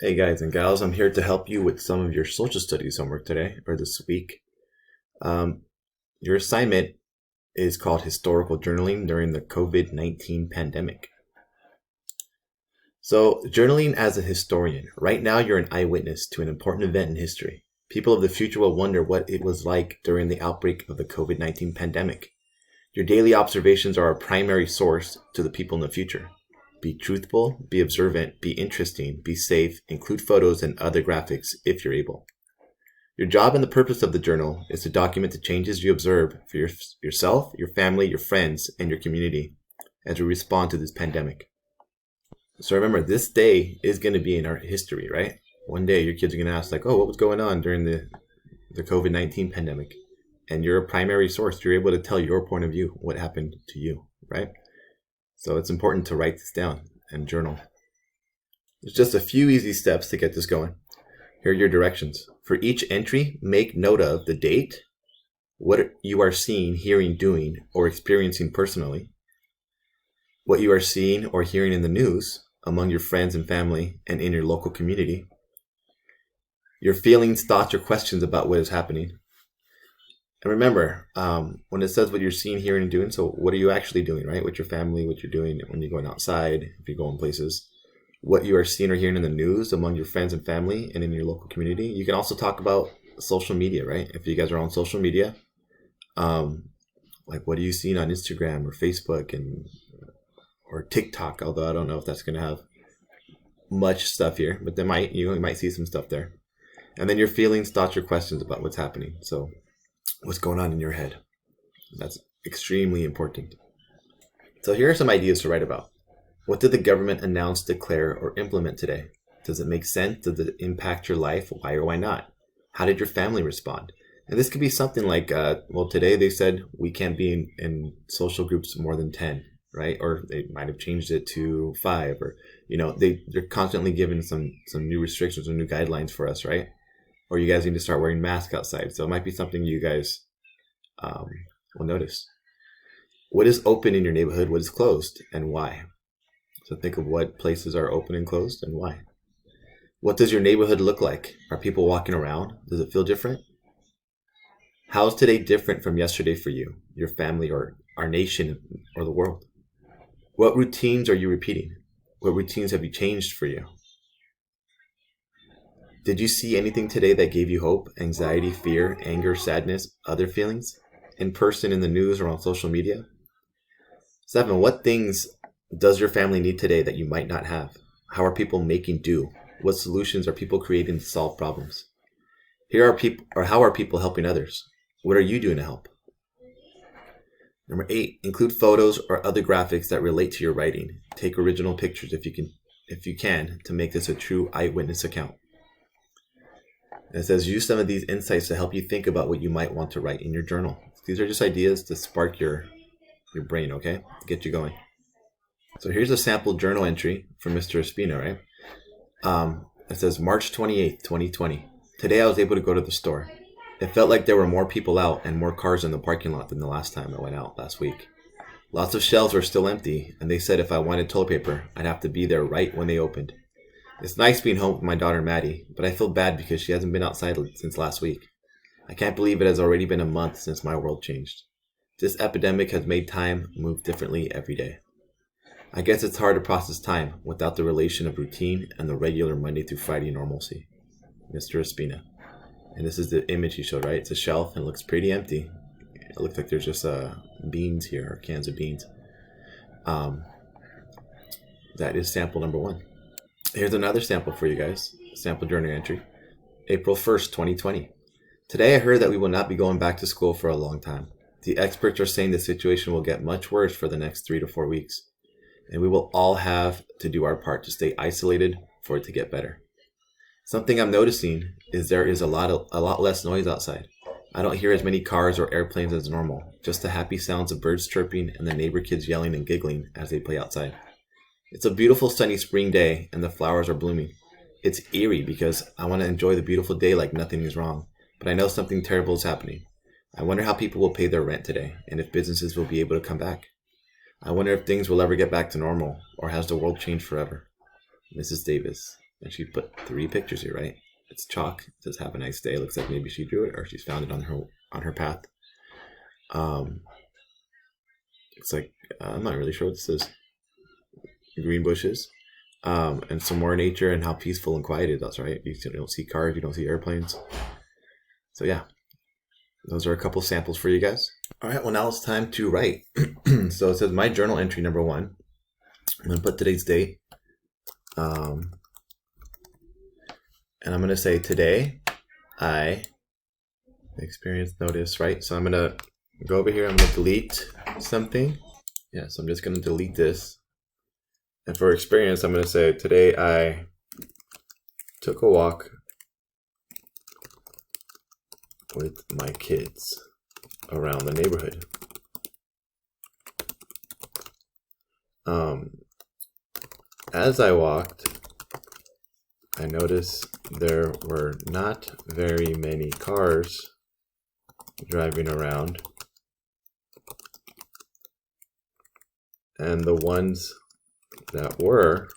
Hey guys and gals, I'm here to help you with some of your social studies homework today or this week. Um, your assignment is called Historical Journaling during the COVID-19 pandemic. So, journaling as a historian. Right now, you're an eyewitness to an important event in history. People of the future will wonder what it was like during the outbreak of the COVID-19 pandemic. Your daily observations are a primary source to the people in the future. Be truthful, be observant, be interesting, be safe, include photos and other graphics if you're able. Your job and the purpose of the journal is to document the changes you observe for yourself, your family, your friends, and your community as we respond to this pandemic. So remember, this day is going to be in our history, right? One day your kids are going to ask, like, oh, what was going on during the COVID-19 pandemic? And you're a primary source. You're able to tell your point of view, what happened to you, right? So it's important to write this down and journal. There's just a few easy steps to get this going. Here are your directions. For each entry, make note of the date, what you are seeing, hearing, doing, or experiencing personally, what you are seeing or hearing in the news among your friends and family and in your local community, your feelings, thoughts, or questions about what is happening. And remember, when it says what you're seeing, hearing, and doing, so what are you actually doing, right? With your family, what you're doing when you're going outside, if you're going places, what you are seeing or hearing in the news among your friends and family and in your local community. You can also talk about social media, right? If you guys are on social media, like what are you seeing on Instagram or Facebook and or TikTok? Although I don't know if that's going to have much stuff here, but there might you might see some stuff there. And then your feelings, thoughts, or questions about what's happening. So what's going on in your head? That's extremely important. So here are some ideas to write about. What did the government announce, declare, or implement today? Does it make sense? Does it impact your life? Why or why not? How did your family respond? And this could be something like, well, today they said we can't be in social groups more than 10, right? Or they might have changed it to 5, or, they're constantly giving some new restrictions or new guidelines for us, right? Or you guys need to start wearing masks outside. So it might be something you guys will notice. What is open in your neighborhood? What is closed and why? So think of what places are open and closed and why. What does your neighborhood look like? Are people walking around? Does it feel different? How is today different from yesterday for you, your family, or our nation, or the world? What routines are you repeating? What routines have you changed for you? Did you see anything today that gave you hope, anxiety, fear, anger, sadness, other feelings? In person, in the news, or on social media? 7, what things does your family need today that you might not have? How are people making do? What solutions are people creating to solve problems? Here are people, or how are people helping others? What are you doing to help? Number 8, include photos or other graphics that relate to your writing. Take original pictures if you can to make this a true eyewitness account. And it says use some of these insights to help you think about what you might want to write in your journal. These are just ideas to spark your brain, okay? To get you going. So here's a sample journal entry from Mr. Espina, right? It says March 28th, 2020. Today I was able to go to the store. It felt like there were more people out and more cars in the parking lot than the last time I went out last week. Lots of shelves were still empty, and they said if I wanted toilet paper, I'd have to be there right when they opened. It's nice being home with my daughter Maddie, but I feel bad because she hasn't been outside since last week. I can't believe it has already been a month since my world changed. This epidemic has made time move differently every day. I guess it's hard to process time without the relation of routine and the regular Monday through Friday normalcy. Mr. Espina. And this is the image he showed, right? It's a shelf and it looks pretty empty. It looks like there's just beans here, or cans of beans. That is sample number 1. Here's another sample for you guys. Sample journal entry. April 1st, 2020. Today I heard that we will not be going back to school for a long time. The experts are saying the situation will get much worse for the next 3 to 4 weeks. And we will all have to do our part to stay isolated for it to get better. Something I'm noticing is there is a lot less noise outside. I don't hear as many cars or airplanes as normal, just the happy sounds of birds chirping and the neighbor kids yelling and giggling as they play outside. It's a beautiful sunny spring day and the flowers are blooming. It's eerie because I want to enjoy the beautiful day like nothing is wrong, but I know something terrible is happening. I wonder how people will pay their rent today and if businesses will be able to come back. I wonder if things will ever get back to normal, or has the world changed forever? Mrs. Davis. And she put 3 pictures here, right? It's chalk. It says "Have a nice day." It looks like maybe she drew it or she's found it on her path. It's like I'm not really sure what this is. Green bushes, and some more nature and how peaceful and quiet it is. Right? You don't see cars, you don't see airplanes. So yeah, those are a couple samples for you guys. All right, well now it's time to write. So it says my journal entry number 1. I'm gonna put today's date, and I'm gonna say today I experienced notice. Right? So I'm gonna go over here. I'm gonna delete something. Yeah, so I'm just gonna delete this. And for experience, I'm going to say, today I took a walk with my kids around the neighborhood. As I walked, I noticed there were not very many cars driving around. And the ones that were,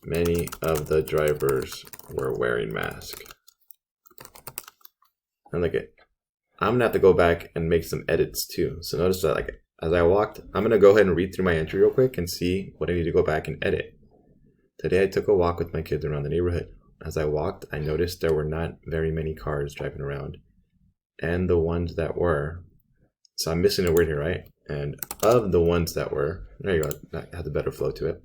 many of the drivers were wearing masks. And like I'm gonna have to go back and make some edits too. So notice that like as I walked, I'm gonna go ahead and read through my entry real quick and see what I need to go back and edit. Today I took a walk with my kids around the neighborhood. As I walked, I noticed there were not very many cars driving around. And the ones that were, so I'm missing a word here, right? And of the ones that were, there you go, that had a better flow to it.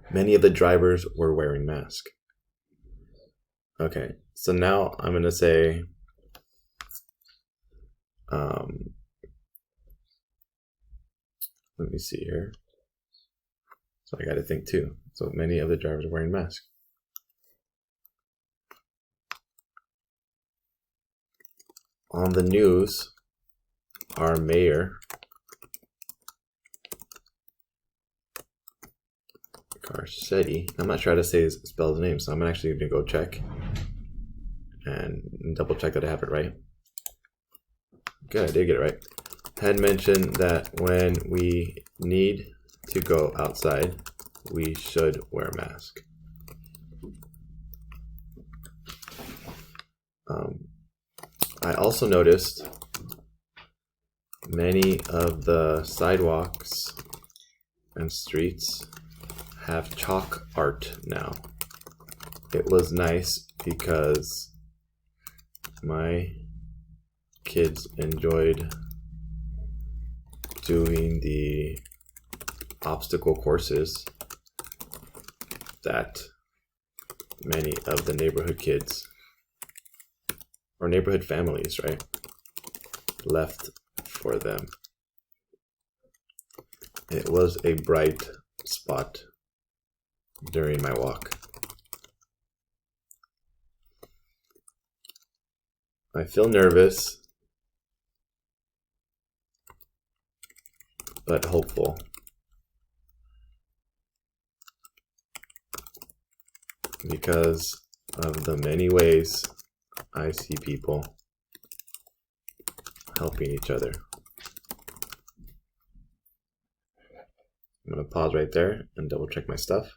Many of the drivers were wearing masks. Okay, so now I'm going to say, let me see here. So I got to think too. So many of the drivers are wearing masks. On the news, our mayor, Garcetti, I'm not sure how to spell his name, so I'm actually going to go check and double check that I have it right. Good, I did get it right. Had mentioned that when we need to go outside, we should wear a mask. I also noticed many of the sidewalks and streets have chalk art now. It was nice because my kids enjoyed doing the obstacle courses that many of the neighborhood kids or neighborhood families, right, left for them. It was a bright spot during my walk. I feel nervous, but hopeful. Because of the many ways I see people helping each other. I'm going to pause right there and double check my stuff.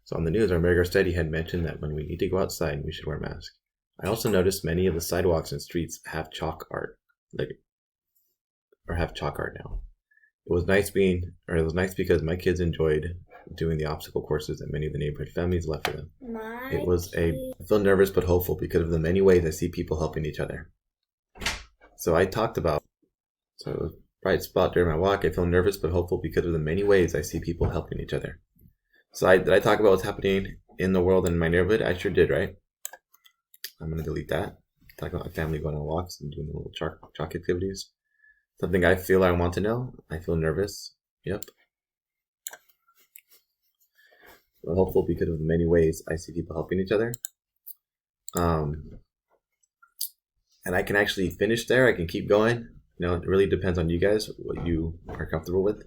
So on the news, our Mayor Garcetti had mentioned that when we need to go outside, we should wear masks. I also noticed many of the sidewalks and streets have chalk art, have chalk art now. It was nice because my kids enjoyed doing the obstacle courses that many of the neighborhood families left for them. I feel nervous but hopeful because of the many ways I see people helping each other. So I talked about, so it was a bright spot during my walk. I feel nervous but hopeful because of the many ways I see people helping each other. So did I talk about what's happening in the world in my neighborhood? I sure did, right? I'm going to delete that. Talk about my family going on walks and doing little chalk activities. Something I feel I want to know. I feel nervous. Yep. But hopeful because of the many ways I see people helping each other. And I can actually finish there. I can keep going. You know, it really depends on you guys, what you are comfortable with.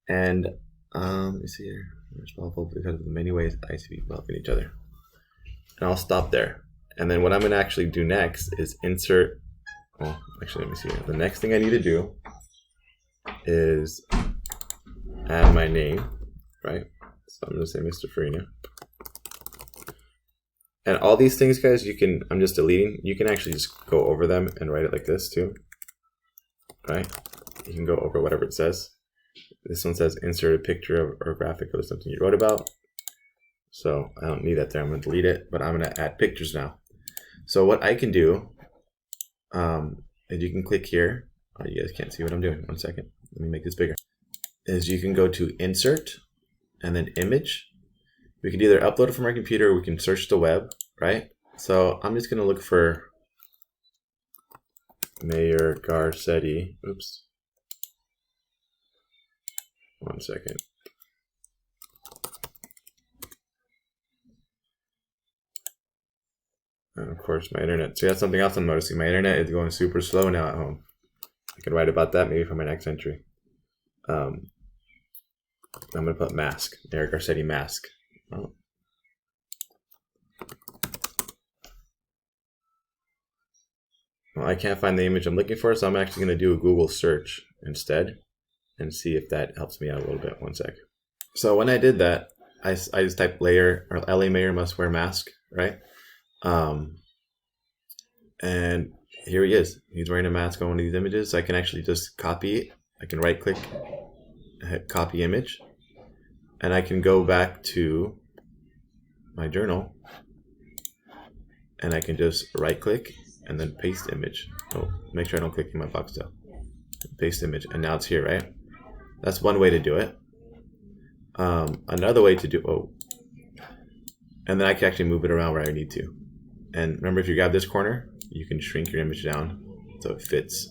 And let me see here. Responsible because of the many ways I see people helping each other. And I'll stop there. And then what I'm going to actually do next is insert. Well, actually, let me see here. The next thing I need to do is add my name. right? So I'm going to say Mr. Farina. And all these things, guys, I'm just deleting. You can actually just go over them and write it like this too, right? You can go over whatever it says. This one says insert a picture or graphic of something you wrote about. So I don't need that there. I'm going to delete it, but I'm going to add pictures now. So what I can do is you can click here. Oh, you guys can't see what I'm doing. One second. Let me make this bigger. Is you can go to insert and then image. We can either upload it from our computer or we can search the web, right? So I'm just going to look for Mayor Garcetti. Oops. One second. And of course, my internet. See, that's something else I'm noticing. My internet is going super slow now at home. I can write about that maybe for my next entry. I'm going to put mask. Mayor Garcetti mask. Oh. Well, I can't find the image I'm looking for, so I'm actually going to do a Google search instead and see if that helps me out a little bit. One sec. So when I did that, I just typed layer or LA Mayor must wear mask, right? And here he is. He's wearing a mask on one of these images. So I can actually just copy it. I can right click, hit copy image, and I can go back to my journal and I can just right click and then paste image. Oh, make sure I don't click in my box though. Paste image, and now it's here, right? That's one way to do it. Another way to do, and then I can actually move it around where I need to. And remember, if you grab this corner, you can shrink your image down so it fits.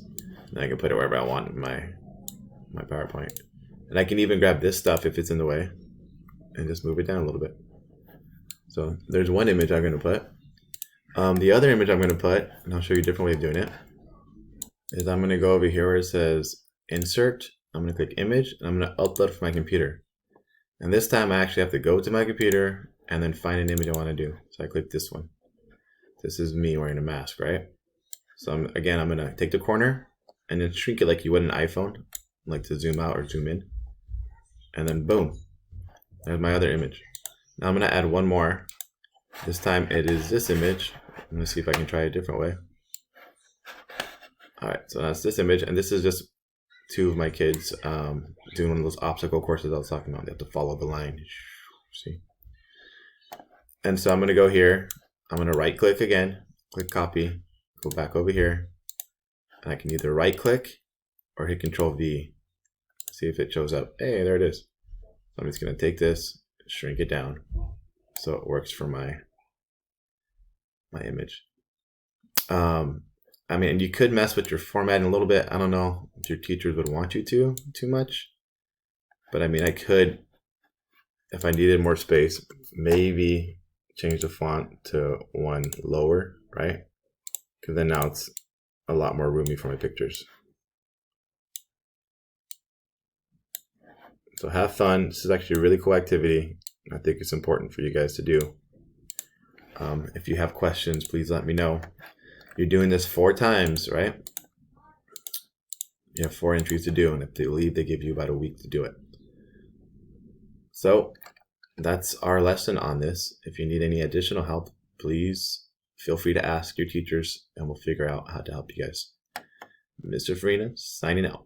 And I can put it wherever I want in my PowerPoint. And I can even grab this stuff if it's in the way and just move it down a little bit. So there's one image I'm going to put. The other image I'm going to put, and I'll show you a different way of doing it, is I'm going to go over here where it says insert. I'm going to click image, and I'm going to upload from my computer. And this time I actually have to go to my computer and then find an image I want to do. So I click this one. This is me wearing a mask, right? So I'm going to take the corner and then shrink it like you would an iPhone, like to zoom out or zoom in. And then boom, there's my other image. Now I'm going to add one more. This time it is this image. I'm going to see if I can try a different way. All right, so that's this image, and this is just two of my kids doing one of those obstacle courses I was talking about. They have to follow the line. See? And so I'm going to go here. I'm going to right click again, click copy, go back over here, and I can either right click or hit Control V. See if it shows up. Hey, there it is. So I'm just going to take this, shrink it down so it works for my image. I mean, you could mess with your formatting a little bit. I don't know if your teachers would want you to too much, but I mean, I could, if I needed more space, maybe change the font to one lower, right? Because then now it's a lot more roomy for my pictures. So have fun. This is actually a really cool activity. I think it's important for you guys to do. If you have questions, please let me know. You're doing this 4 times, right? You have 4 entries to do, and if they leave, they give you about a week to do it. So that's our lesson on this. If you need any additional help, please feel free to ask your teachers, and we'll figure out how to help you guys. Mr. Farina, signing out.